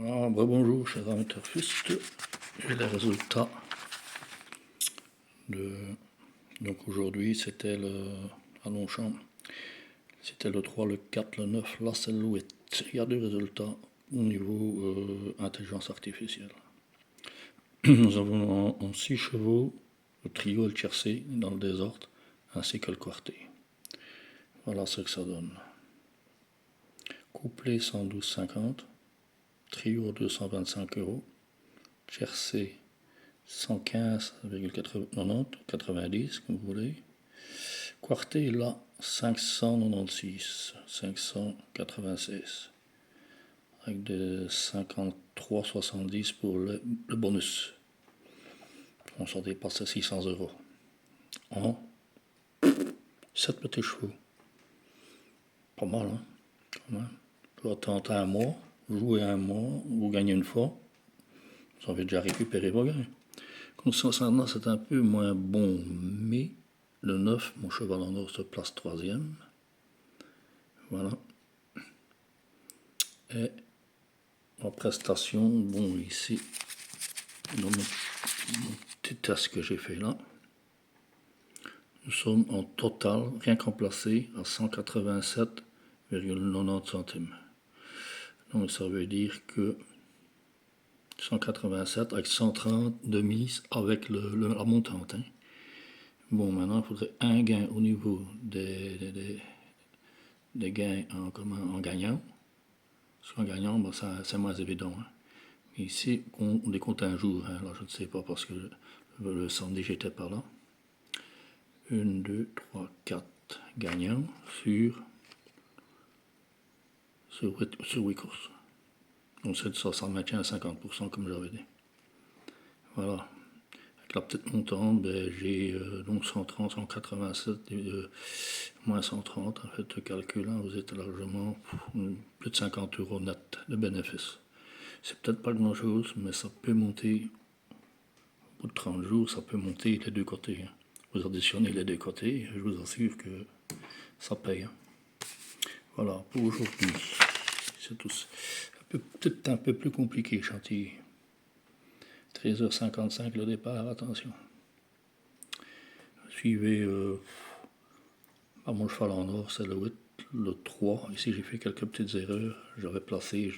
Bonjour chers amateurs fustes, j'ai les résultats de... Donc aujourd'hui c'était à Longchamp, c'était le 3, le 4, le 9, là c'est le 8. Il y a deux résultats au niveau intelligence artificielle. Nous avons en 6 chevaux le trio et le tiercé dans le désordre, ainsi que le quarté. Voilà ce que ça donne. Couplet 112,50, trio 225 €, tiercé 115,90, comme vous voulez. Quarté là 596, avec des 53,70 pour le bonus. On s'en dépasse à 600 € en 7 petits chevaux. Pas mal, hein, quand même. Vous tenter un mois, jouer un mois, vous gagnez une fois, vous avez déjà récupéré vos gains. Concernant, c'est un peu moins bon, mais le 9, mon cheval en or se place 3e. Voilà. Et en prestation, bon, ici, dans mon petit test que j'ai fait là, nous sommes en total, rien qu'en placé, à 187,90 centimes. Donc ça veut dire que 187 avec 130 de mise avec la montante. Hein. Bon, maintenant, il faudrait un gain au niveau des gains en gagnant. Parce qu'en gagnant, ben, c'est moins évident. Hein. Mais ici, on décompte un jour. Hein. Là, je ne sais pas parce que le samedi, j'étais pas là. 1, 2, 3, 4 gagnants sur 8 courses. Donc ça maintient à 50% comme j'avais dit. Voilà. Avec la petite montante, ben, j'ai donc 130, 187, moins 130. En fait, le calcul, hein, vous êtes largement plus de 50 € net de bénéfice. C'est peut-être pas grand chose, mais ça peut monter, au bout de 30 jours, ça peut monter les deux côtés. Hein. Vous additionnez les deux côtés, je vous assure que ça paye. Hein. Voilà, pour aujourd'hui, c'est tout. Peut-être un peu plus compliqué, Chantilly. 13h55 le départ, attention. Suivez mon cheval en or, c'est le 8, le 3. Ici j'ai fait quelques petites erreurs. Je l'ai placé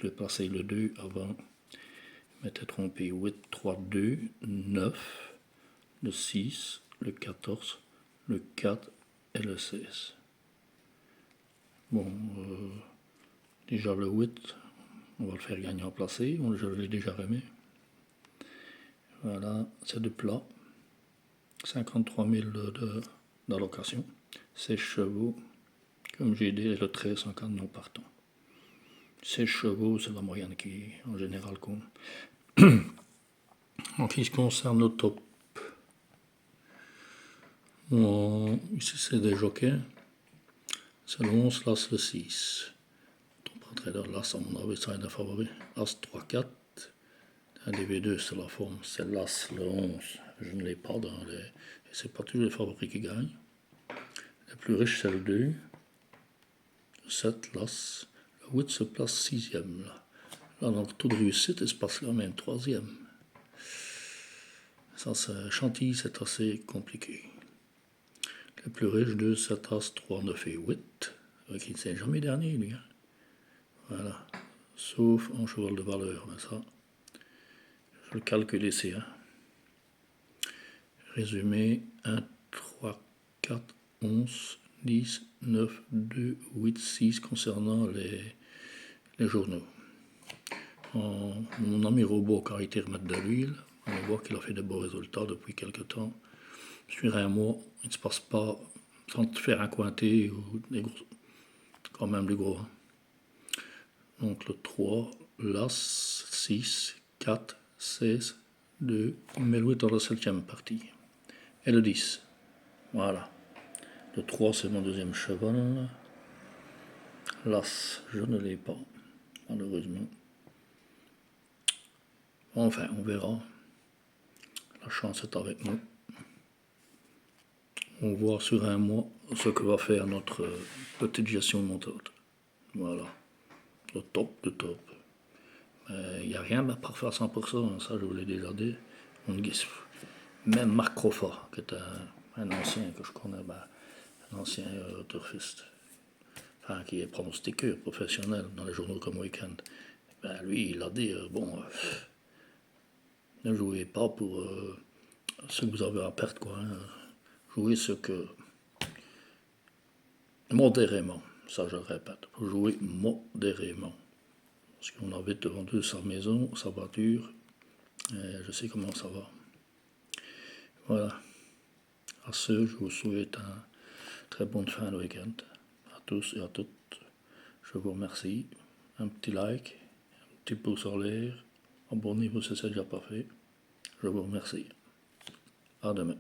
le 2 avant. Je m'étais trompé. 8, 3, 2, 9, le 6, le 14, le 4 et le 16. Bon, déjà le 8, on va le faire gagner en placé. Je l'ai déjà remis. Voilà, c'est de plat. 53 000 d'allocation. 16 chevaux. Comme j'ai dit, le 13 en cas de non partant. 16 chevaux, c'est la moyenne qui, en général, compte. En ce qui concerne le top, ici c'est des jockeys. C'est le 11, l'As, le 6. Top entraîneur, l'As, à mon avis, ça est un favori. As, 3, 4. Un DV2, c'est la forme. C'est l'As, le 11. Je ne l'ai pas dans les. C'est pas toujours les favoris qui gagnent. Le plus riche, c'est le 2. Le 7, l'As. Le 8 se place 6e. Là, donc, taux de réussite, il se passe là même 3e. Ça, Chantilly, c'est assez compliqué. Le plus riche, 2, 7, As, 3, 9 et 8. Qui ne sait jamais dernier, lui. Hein. Voilà. Sauf en cheval de valeur. Mais ça, je le calcule ici. Hein. Résumé, 1, 3, 4, 11, 10, 9, 2, 8, 6 concernant les journaux. Mon ami robot qui a été remettre de l'huile, on voit qu'il a fait de beaux résultats depuis quelques temps. Sur un mois, il ne se passe pas, sans te faire un cointé ou des gros, quand même du gros. Hein. Donc le 3, l'As, 6, 4, 16, 2, mais le 8 dans la 7e partie. Et le 10. Voilà. Le 3, c'est mon deuxième cheval. L'As, je ne l'ai pas, malheureusement. Enfin, on verra. La chance est avec nous. On voit sur un mois ce que va faire notre petite gestion de montage. Voilà. Le top de top. n'y a rien de parfait à 100%, ça je vous l'ai déjà dit. Même Marc Crawford, qui est un ancien que je connais, un ancien turfiste, enfin, qui est pronostiqueur professionnel dans les journaux comme Weekend, lui il a dit, ne jouez pas pour ce que vous avez à perdre, quoi. Hein. Jouez ce que... modérément, ça je le répète, jouez modérément. Parce qu'on avait vendu sa maison, sa voiture, et je sais comment ça va. Voilà. À ce, je vous souhaite une très bonne fin de week-end. À tous et à toutes. Je vous remercie. Un petit like, un petit pouce en l'air. Abonnez-vous si ce n'est déjà pas fait. Je vous remercie. À demain.